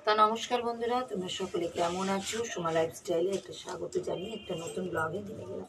তা নমস্কার বন্ধুরা, তোমরা সকলে কেমন আছো? সোমা লাইফস্টাইলে একটা স্বাগত জানিয়ে একটা নতুন ব্লগে নিয়ে গেলাম।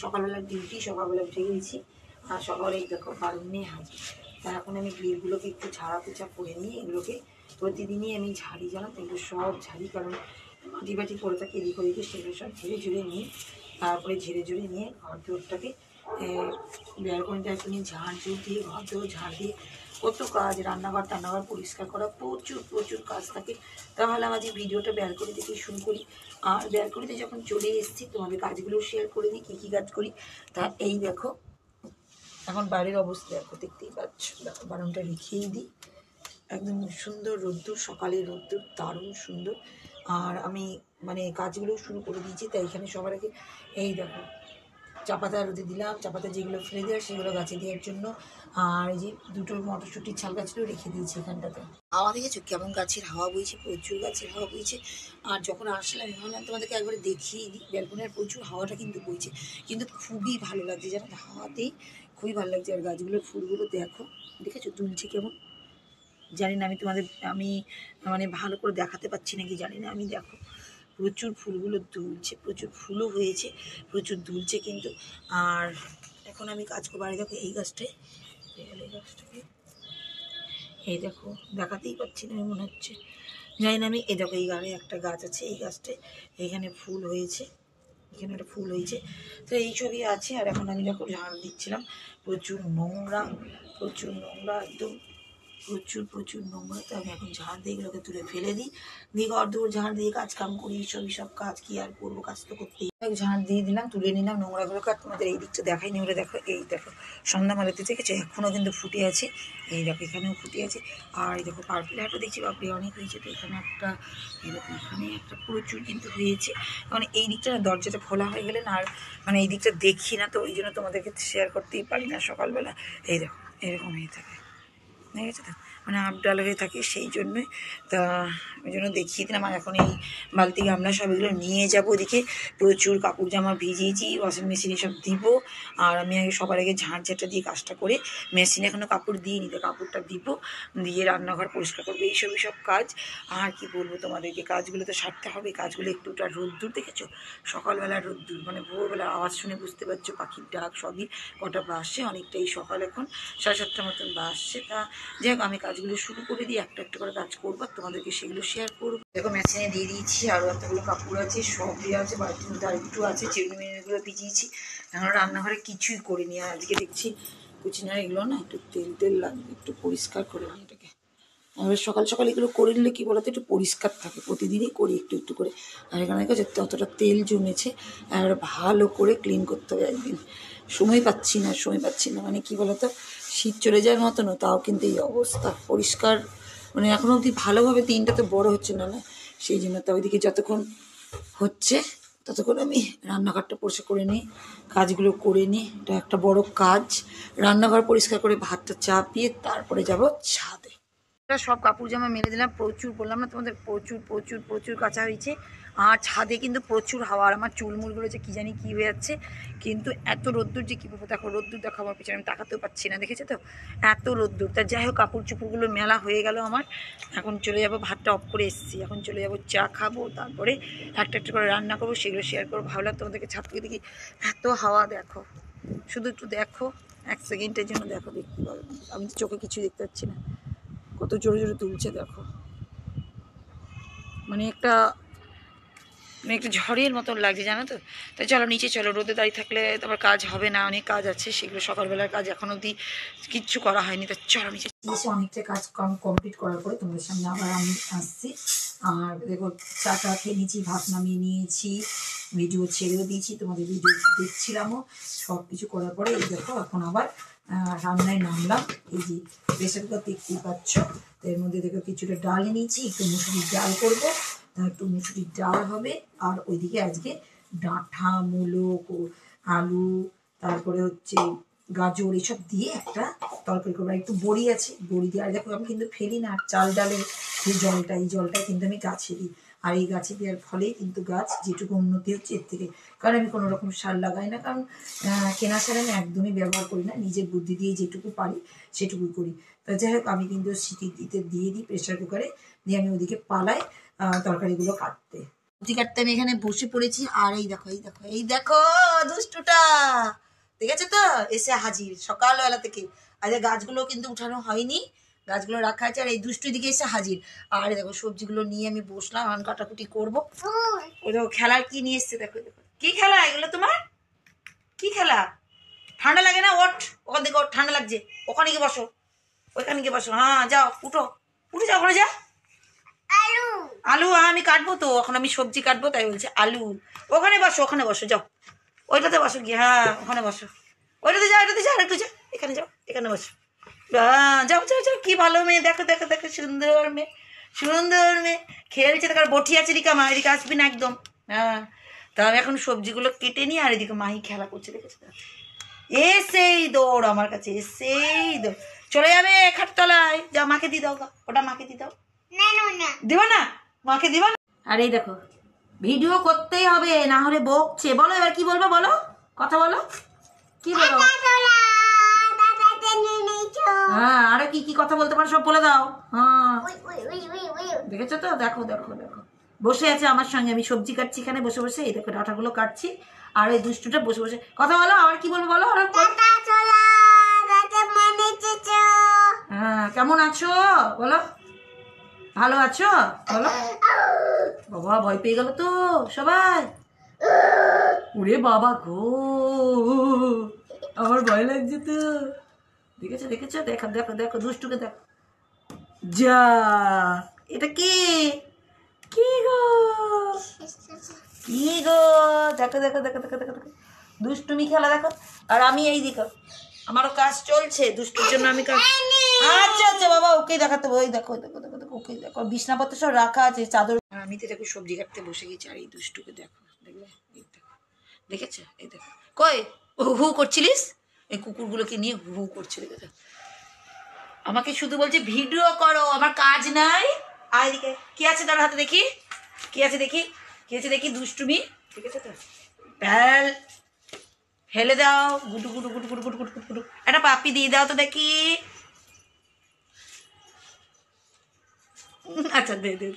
সকালবেলার ডিউটি, সকালবেলা উঠে গেছি। সকালে দেখো বারণ নিয়ে হাজির। তা এখন আমি গ্রিলগুলোকে একটু ঝাড়া পোছা করে নিয়ে এগুলোকে প্রতিদিনই আমি ঝাড়ি, জানো তো, এগুলো সব ঝাড়ি, কারণ মাটি বাটি পড়ে থাকে এদিক ওদিকে, সেগুলো সব ঝেড়ে নিয়ে তারপরে ঝেড়ে নিয়ে ঘর দৌড়টাকে ব্যালকনিটা একটু নিয়ে ঝাড় দিয়ে ঘর দৌড় ঝাড় দিয়ে কত কাজ, রান্নাঘর পরিষ্কার করা, প্রচুর কাজ থাকে। তাহলে আমার যে ভিডিওটা ব্যালকনি থেকে শুরু করি। আর ব্যালকনিতে যখন চলে এসেছি তোমাদের কাজগুলো শেয়ার করে দিই, কী কাজ করি। তা এই দেখো এখন বাড়ির অবস্থা দেখো, দেখতেই পাচ্ছ। দেখো বারণটা রেখেই দিই, একদম সুন্দর রোদ্দুর, সকালের রোদ্দুর দারুণ সুন্দর। আর আমি মানে কাজগুলো শুরু করে দিয়েছি। তাই এখানে সবার আগে এই দেখো চা পাতা রোদে দিলাম, চা পাতা যেগুলো ফেলে দেওয়ার সেগুলো গাছে দেওয়ার জন্য। আর এই যে দুটো মটরশুঁটির ছাল গাছগুলো রেখে দিয়েছি এখানটাতে। হাওয়া দেখেছো কেমন, গাছের হাওয়া বইছে, প্রচুর গাছের হাওয়া বইছে। আর যখন আসলাম ভাবলাম তোমাদেরকে একবারে দেখিয়ে দিই, ব্যালকনির প্রচুর হাওয়াটা কিন্তু বইছে, কিন্তু খুবই ভালো লাগছে জানো, হাওয়াতেই খুবই ভালো লাগছে। আর গাছগুলোর ফুলগুলো দেখেছো দুলছে কেমন। জানি না আমি মানে ভালো করে দেখাতে পারছি নাকি জানি না। আমি দেখো প্রচুর ফুলগুলো দুলছে, প্রচুর ফুলও হয়েছে, প্রচুর দুলছে কিন্তু। আর এখন আমি কাজ করবো। আর দেখো এই গাছটাকে এই দেখো দেখাতেই পাচ্ছি না, মনে হচ্ছে জানি না আমি। এই দেখো এই গাড়ি একটা গাছ আছে, এই গাছটায় এখানে ফুল হয়েছে, এখানে একটা ফুল হয়েছে। তো এই সবই আছে। আর এখন আমি দেখো ঝাড় দিচ্ছিলাম, প্রচুর নোংরা একদম প্রচুর নোংরা। তো আমি এখন ঝাড় দিয়ে এগুলোকে তুলে ফেলে দিই, ঘর দৌড় ঝাড় দিয়ে কাজ কাম করি, সব কাজ কি আর করবো, কাজ তো করতেই। ঝাড় দিয়ে দিলাম, তুলে নিলাম নোংরাগুলোকে। আর তোমাদের এই দিকটা দেখাইনি বলে দেখো, এই দেখো সন্ধ্যামালাতে দেখেছো এখনও কিন্তু ফুটে আছে। এই দেখো এখানেও ফুটে আছে। আর এই দেখো পার্পল হাটও দেখছি, বাপরে অনেক হয়েছে। তো এখানে একটা, এই দেখো এখানে একটা প্রচুর কিন্তু হয়েছে। মানে এই দিকটা না দরজাটা খোলা হয়ে গেলে না আর মানে এই দিকটা দেখি না, তো ওই জন্য তোমাদেরকে শেয়ার করতেই পারি না সকালবেলা। এই দেখো এরকম হয়ে থাকে, দেখেছো তো, মানে আপডাল হয়ে থাকে, সেই জন্যই। তা ওই জন্য দেখিয়ে দিলাম। আর এখন এই বালতি গামলা সব এগুলো নিয়ে যাবো ওদিকে। প্রচুর কাপড় জামা ভিজিয়েছি, ওয়াশিং মেশিনে সব দিব। আর আমি সবার আগে ঝাঁটা দিয়ে কাজটা করে, মেশিনে এখনও কাপড় দিইনি, তো কাপড়টা দিব, দিয়ে রান্নাঘর পরিষ্কার করবো, সব কাজ। আর কি বলবো তোমাদেরকে, কাজগুলো তো সারতে হবে। কাজগুলো একটুটা রোদ্দুর দেখেছো, সকালবেলা রোদ্দুর, মানে ভোরবেলা আওয়াজ শুনে বুঝতে পারছো পাখির ডাক সবই। কটা বাসছে, অনেকটাই সকাল, এখন 7:30 মতন বাসছে। তা যাই হোক আমি কাজগুলো শুরু করে দিই, একটা করে কাজ করবো, তোমাদেরকে সেগুলো শেয়ার করবো। দেখো মেশিনে দিয়ে দিয়েছি, আরও এতগুলো কাপড় আছে, সব দেওয়া আছে, বাড়ির মধ্যে আর একটু আছে, চিরুনিগুলো ভিজিয়েছি। এখন রান্নাঘরে কিছুই করিনি। আর আজকে দেখছি কুচিনার এগুলো না একটু তেল লাগবে, একটু পরিষ্কার করে নিই এটাকে। আমরা সকাল এগুলো করে নিলে কী বলতো, একটু পরিষ্কার থাকে, প্রতিদিনই করি একটু করে। আর এখানে কাছে ততটা তেল জমেছে, আর ভালো করে ক্লিন করতে হবে একদিন। সময় পাচ্ছি না, মানে কী বলতো, শীত চলে যাওয়ার মতনও, তাও কিন্তু এই অবস্থা পরিষ্কার, মানে এখনও অবধি ভালোভাবে দিনটা তো বড় হচ্ছে না, সেই জন্য। তো ওইদিকে যতক্ষণ হচ্ছে ততক্ষণ আমি রান্নাঘরটা পরিষ্কার করে নিই, কাজগুলো করে নিই। এটা একটা বড় কাজ, রান্নাঘর পরিষ্কার করে ভাতটা চাপিয়ে তারপরে যাব ছাদে। সব কাপড় জামা মেলে দিলাম, প্রচুর, বললাম না তোমাদের, প্রচুর কাঁচা হয়েছে। আর ছাদে কিন্তু প্রচুর হাওয়া। আর আমার চুলমুলগুলো যে কী জানি কী হয়ে যাচ্ছে, কিন্তু এত রোদ্দুর যে কীভাবে, দেখো রোদ্দুর দেখো আমার পিছনে, আমি তাকাতেও পাচ্ছি না, দেখেছো তো এত রোদ্দুর। তা যাই হোক কাপড় চুপড়গুলো মেলা হয়ে গেল আমার। এখন চলে যাব, ভাতটা অফ করে এসেছি, এখন চলে যাব চা খাবো, তারপরে একটা করে রান্না করবো, সেগুলো শেয়ার করবো। ভাবলাম তোমাদেরকে ছাদ থেকে দেখি, এত হাওয়া দেখো, শুধু একটু দেখো, 1 সেকেন্ডের জন্য দেখো, দেখতে পাবে, আমি তো চোখে কিছু দেখতে পাচ্ছি না, কত জোরে তুলছে দেখো, মানে একটা ঝড়ের মতন লাগছে, জানো তো। তাই চলো নিচে চলো, রোদে দাঁড়িয়ে থাকলে তারপর কাজ হবে না, অনেক কাজ আছে, সেগুলো সকালবেলার কাজ এখন অবধি কিচ্ছু করা হয়নি। তো চলো নিচে এসে অনেকটা কাজ কমপ্লিট করার পরে তোমাদের সামনে আবার আমি আসছি। আর দেখো চাটা খেয়ে নিয়েছি, ভাত নামিয়ে নিয়েছি, ভিডিও ছেড়েও দিয়েছি, তোমাদের ভিডিও দেখছিলামও, সব কিছু করার পরে এই দেখো এখন আবার রান্নায় নামলাম। এই যে প্রেসার কুকার দেখতেই পাচ্ছ, এর মধ্যে দেখো কিছুটা ডাল নিয়েছি, একটু মুসুরির ডাল করবো, একটু মুসুরির ডাল হবে। আর ওইদিকে আজকে ডাঁটা, মূলো, আলু, তারপরে হচ্ছে গাজর, এসব দিয়ে একটা তরকারি করবো। একটু বড়ি আছে, বড়ি দিয়ে। আর দেখো আমি কিন্তু ফেলি না চাল ডালের যে জলটা, এই জলটা কিন্তু আমি গাছে দিই। আর এই গাছে দেওয়ার ফলেই কিন্তু গাছ যেটুকু উন্নতি হচ্ছে এর থেকে, কারণ আমি কোনো রকম সার লাগাই না, কারণ কেনা সার আমি একদমই ব্যবহার করি না, নিজের বুদ্ধি দিয়ে যেটুকু পারি সেটুকুই করি। তো যাই হোক আমি কিন্তু সিটি দিতে দিয়ে দিই প্রেশার কুকারে, দিয়ে আমি ওদিকে পালাই তরকারিগুলো কাটতে। সবজি কাটতে আমি এখানে বসে পড়েছি। আর এই দেখো এই দেখো এই দেখো দুষ্টুটা, দেখেছো তো এসে হাজির সকালবেলা থেকে। আজ গাছগুলো কিন্তু উঠানো হয়নি, গাছগুলো রাখা আছে। আর এই দুষ্টু দিকে এসে হাজির। আর দেখো সবজিগুলো নিয়ে আমি বসলাম, এখন কাটাকুটি করবো। ওই দেখো খেলার কি নিয়ে এসছে দেখো, দেখো কি খেলা এগুলো তোমার, কি খেলা? ঠান্ডা লাগে না? ওঠ ওখান থেকে, ওঠ ঠান্ডা লাগছে, ওখানে গিয়ে বসো, ওইখানে গিয়ে বসো। হ্যাঁ যাও উঠো, উঠে যাও, ওখানে যা। আলু আমি কাটবো তো, এখন আমি সবজি কাটবো, তাই বলছে আলু। ওখানে বসো, ওখানে বসো, যাও ওইটাতে বসো গিয়ে। হ্যাঁ ওখানে বসো, ওইটাতে যাও, ওইটাতে যাও, একটু যাও, এখানে যাও, এখানে বসো। হ্যাঁ যাও যাও যাও, কি ভালো মেয়ে, দেখো দেখো দেখো, সুন্দর মেয়ে, সুন্দর মেয়ে খেলছে। দেখার বটি আছে এদিকে, আমার এদিকে আসবি না একদম। হ্যাঁ তা আমি এখন সবজিগুলো কেটে নিই, আর এদিকে মাহি খেলা করছে, দেখেছো? এসেই দৌড় আমার কাছে, এসেই দৌড়, চলে যাবে খাটতলায়। যা মাকে দিয়ে দাও, ওটা মাকে দিয়ে দাও। দিবা না, মাকে দিবা না। আর এই দেখো ভিডিও করতেই হবে, না হলে বকছে। বলো এবার কি বলবো, বলো কথা বলো, কি বলো? হ্যাঁ আরে কি কি কথা বলতে পারো সব বলে দাও। হ্যাঁ দেখেছো তো, দেখো দেখো দেখো বসে আছে আমার সঙ্গে, আমি সবজি কাটছি এখানে বসে বসে, এই দেখো ডাঁটাগুলো কাটছি। আর এই দুষ্টুটা বসে বসে কথা বলো, আর কি বলবো বলো। হ্যাঁ কেমন আছো বলো, ভালো আছো বলো। বাবা ভয় পেয়ে গেল তো সবাই, ওরে বাবা গো আমার ভয় লাগছে তো। দেখেছো দেখেছো, দেখো দেখো দেখো দুষ্টুকে দেখো। যা এটা কি, কি গো, কি গো, দেখো দেখো দেখো দেখো দেখো দেখো দুষ্টুমি খেলা দেখো। আর আমি এই দেখো আমারও কাজ চলছে দুষ্টুর জন্য, আমি কাজ। আচ্ছা আচ্ছা বাবা ওকেই দেখাতে, ওই দেখো দেখো দেখো দেখো, ওকেই দেখো, বিছনাপত্র সব রাখা আছে, চাদর। আমি তো দেখো সবজি কাটতে বসে গেছি, আর এই দুষ্টুকে দেখো, দেখবে এই দেখো, দেখেছো এই দেখো। কই হু হু করছিলিস, এই কুকুরগুলোকে নিয়ে হু হু করছিল, দেখো আমাকে শুধু বলছে ভিডিও করো, আমার কাজ নাই। আর এদিকে কি আছে তার হাতে দেখি, কি আছে দেখি, কি আছে দেখি, দুষ্টুমি, ঠিক আছে তো। প্যাল ফেলে দাও, গুটু গুটু গুটু গুটু গুটু গুটু গুটু, একটা পাপ্পি দিয়ে দাও তো দেখি। আচ্ছা দে দে,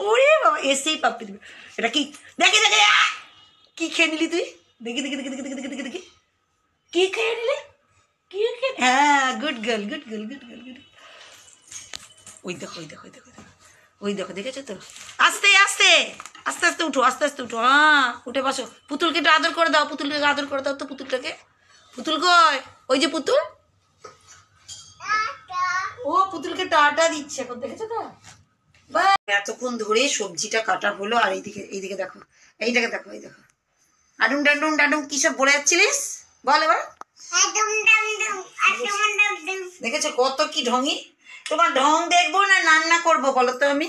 ওরে বাবা এসেই পাপ্পি দিবে। এটা কি দেখি দেখি, কি খেয়ে নিলি তুই, দেখি দেখি দেখি দেখি দেখি দেখি দেখি দেখি, কি খেয়ে নিলি, কি খেয়ে, হ্যাঁ good girl good girl good girl good. ওই দেখো ওই দেখো ওই দেখো ওই দেখো, দেখেছো তো। আস্তে আস্তে আস্তে আস্তে উঠো, আস্তে আস্তে উঠো। হ্যাঁ উঠে বসো, পুতুলকে একটু আদর করে দাও, পুতুলকে আদর করে দাও তো, পুতুলটাকে। পুতুল কই, ওই যে পুতুল, ও পুতুলকে টাটা দিচ্ছে এখন, দেখেছো তো। এতক্ষণ ধরে সবজিটা কাটা হলো, আর এইদিকে এইদিকে দেখো, এইটাকে দেখো, এই দেখো আডুম ডাডুম ডাডুম কি সব বলে যাচ্ছিলিস বল এবার। দেখেছো কত কি ঢঙি, তোমার ঢং দেখবো না রান্না করবো বলো তো আমি।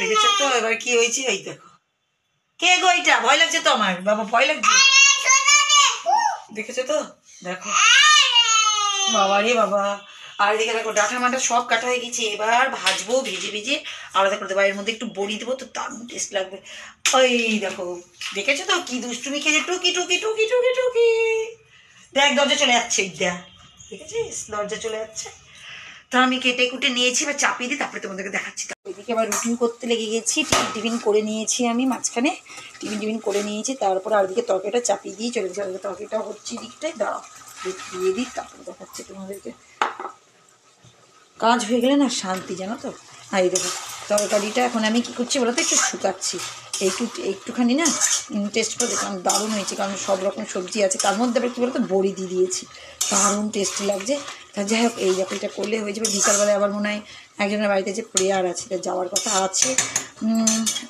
দেখেছো তো এবার কি হয়েছে, এই দেখো কে গো এটা, ভয় লাগছে তো আমার, বাবা ভয় লাগছে, দেখেছো তো দেখো বাবা রে বাবা। আর এদিকে দেখো ডাঁটা মাটা সব কাটা হয়ে গেছে, এবার ভাজবো, ভেজে ভেজে আলাদা করে দেবো, এর মধ্যে একটু বড়ি দেবো তো দারুণ টেস্ট লাগবে। ওই দেখো দেখেছো তো কি দুষ্টুমি খেয়েছে, টুকি টুকি টুকি টুকি টুকি, দেখ দরজা চলে যাচ্ছে, দেখ দেখেছিস দরজা চলে যাচ্ছে। তো আমি কেটে কুটে নিয়েছি, এবার চাপিয়ে দিই, তারপরে তোমাদেরকে দেখাচ্ছি। ওইদিকে আবার রুটিন করতে লেগে গেছি, টিফিন করে নিয়েছি আমি, মাঝখানে টিফিন করে নিয়েছি, তারপর আর দিকে তরকারিটা চাপিয়ে দিয়ে চলে গেছে, তরকারিটা হচ্ছে দিকটাই দাঁড়াও দিয়ে দিই, তারপরে দেখাচ্ছি তোমাদেরকে। কাজ হয়ে গেলে না শান্তি জানো তো। আর এই দেখো তরকারিটা এখন আমি কী করছি বলো তো, একটু শুকাচ্ছি, একটুখানি না টেস্ট করে দেখলাম, দারুণ হয়েছে, কারণ সব রকম সবজি আছে, তার মধ্যে আবার কী বলো তো বড়ি দিয়ে দিয়েছি, দারুণ টেস্টি লাগছে। তা যাই হোক এই দেখো এটা করলে হয়ে যাবে। বিকালবেলায় আবার মনে হয় একজনের বাড়িতে যে প্রেয়ার আছে, তা যাওয়ার কথা আছে,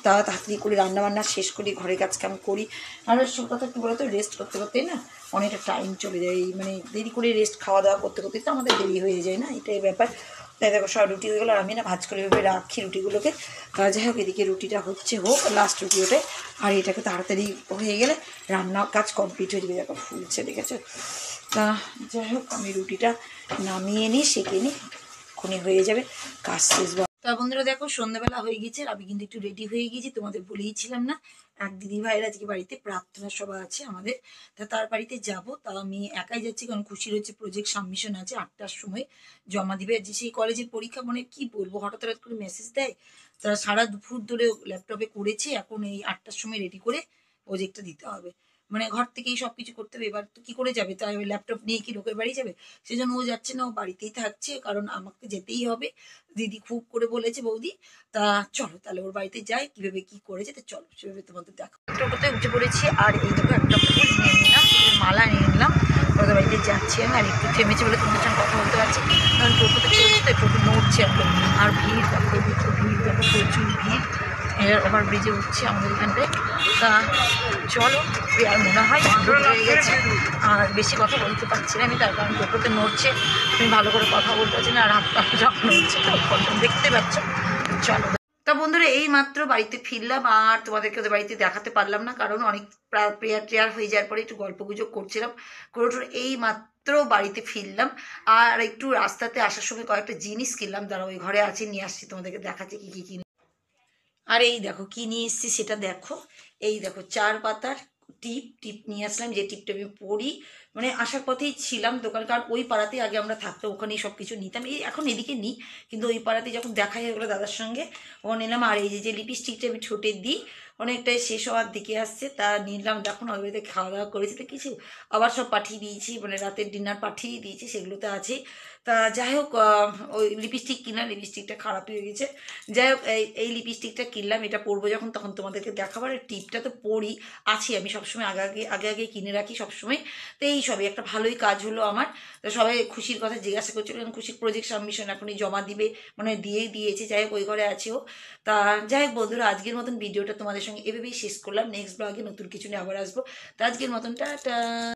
তা তাড়াতাড়ি করে রান্নাবান্না শেষ করি, ঘরের কাজ কাম করি। আর সব কথা কী বলো তো, রেস্ট করতে করতেই না অনেকটা টাইম চলে যায়, মানে দেরি করে রেস্ট খাওয়া দাওয়া করতে করতেই তো আমাদের দেরি হয়ে যায় না, এটাই ব্যাপার। তাই দেখো সব রুটি হয়ে গেলো, আর আমি না ভাজ করে এভাবে রাখি রুটিগুলোকে। যাই হোক এদিকে রুটিটা হচ্ছে হোক, লাস্ট রুটি ওঠে, আর এটাকে তাড়াতাড়ি হয়ে গেলে রান্না কাজ কমপ্লিট হয়ে যাবে। দেখো ফুলছে দেখেছো। তা যাই হোক আমি রুটিটা নামিয়ে নিই, সেঁকে নিই, এক্ষুনি হয়ে যাবে কাজ শেষ। তা বন্ধুরা দেখো সন্ধ্যাবেলা হয়ে গেছে, আমি কিন্তু একটু রেডি হয়ে গেছি, তোমাদের বলেইছিলাম না এক দিদি ভাইয়ের আজকে বাড়িতে প্রার্থনা সভা আছে আমাদের, তা তার বাড়িতে যাব। তা আমি একাই যাচ্ছি কারণ খুশির হচ্ছে প্রজেক্ট সাবমিশন আছে 8টার সময় জমা দিবে। যে সেই কলেজের পরীক্ষা, মানে কি বলবো, হঠাৎ হঠাৎ করে মেসেজ দেয়। তারা সারা দুপুর ধরে ল্যাপটপে করেছে, এখন এই 8টার সময় রেডি করে প্রজেক্টটা দিতে হবে। মানে ঘর থেকেই সব কিছু করতে হবে, এবার তো কি করে যাবে, তাই ল্যাপটপ নিয়ে কি লোকের বাড়ি যাবে? সেজন্য ও যাচ্ছে না, ও বাড়িতেই থাকছে, কারণ আমাকে যেতেই হবে। দিদি খুব করে বলেছে বৌদি, তা চলো তাহলে ওর বাড়িতে যাই, কিভাবে কি করেছে তো চলো সেভাবে তোমাদের দেখো। টোটোতে উঠে পড়েছি, আর এই দেখো একটা ফুল নিয়ে নিলাম, মালা নিয়ে নিলাম, ওদের বাড়িতে যাচ্ছি আমি। আর একটু থেমেছে বলে তোমাদের সঙ্গে কথা বলতে পারছি, কারণ টোটোতে চলছে তো টোটো নড়ছে একদম। আর ভিড় দেখো, দেখো ভিড় দেখো, প্রচুর ভিড়। এর ওভার ব্রিজে উঠছে আমাদের এখানটায়। তা চলো, আর মনে হয় হয়ে গেছে, আর বেশি কথা বলতে পারছি না আমি, তার কারণ টোটোতে নড়ছে, তুমি ভালো করে কথা বলতে পারছি না, আর হাত পা যখন নড়ছে দেখতে পাচ্ছ। চলো। তা বন্ধুরা এই মাত্র বাড়িতে ফিরলাম, আর তোমাদেরকে ওদের বাড়িতে দেখাতে পারলাম না, কারণ অনেক প্রেয়ার টেয়ার হয়ে যাওয়ার পরে একটু গল্প গুজব করছিলাম করে এই মাত্র বাড়িতে ফিরলাম। আর একটু রাস্তাতে আসার সময় কয়েকটা জিনিস কিনলাম, দাঁড়া ওই ঘরে আছে, নিয়ে আসছি, তোমাদেরকে দেখাচ্ছি কি কি কিনে। আর এই দেখো কি নিয়ে এসছি সেটা দেখো, এই দেখো 4 পাতার টিপ টিপ নিয়ে আসলাম, যে টিপটা আমি পরি, মানে আসার পথেই ছিলাম দোকানে, কারণ ওই পাড়াতেই আগে আমরা থাকতাম, ওখানেই সব কিছু নিতাম, এই এখন এদিকে নিই, কিন্তু ওই পাড়াতে যখন দেখা হয়ে গেলো দাদার সঙ্গে ও নিলাম। আর এই যে লিপস্টিকটা আমি ঠোঁটে দিই, অনেকটাই শেষ হওয়ার দিকে আসছে, তা নিলাম। দেখুন ওই বাড়িতে খাওয়া দাওয়া করেছি তো কিছু, আবার সব পাঠিয়ে দিয়েছি, মানে রাতের ডিনার পাঠিয়ে দিয়েছি, সেগুলোতে আছে। তা যাই হোক, ওই লিপস্টিক কিনা, লিপস্টিকটা খারাপ হয়ে গেছে। যাই হোক এই লিপস্টিকটা কিনলাম, এটা পরবো যখন তখন তোমাদেরকে দেখাবার। টিপটা তো পরি আছি আমি সবসময়, আগে আগে কিনে রাখি সবসময়। তো এই সবই একটা ভালোই কাজ হলো আমার। তো সবাই খুশির কথা জিজ্ঞাসা করছিল, কারণ খুশির প্রজেক্ট সাবমিশন এখনই জমা দিবে, মানে দিয়েই দিয়েছে। যাই হোক ওই ঘরে আছে ও। তা যাই হোক বন্ধুরা, আজকের মতন ভিডিওটা তোমাদের সঙ্গে এভাবেই শেষ করলাম, নেক্সট ব্লগে নতুন কিছু নিয়ে আবার আসবো। তো আজকের মতন টাটা।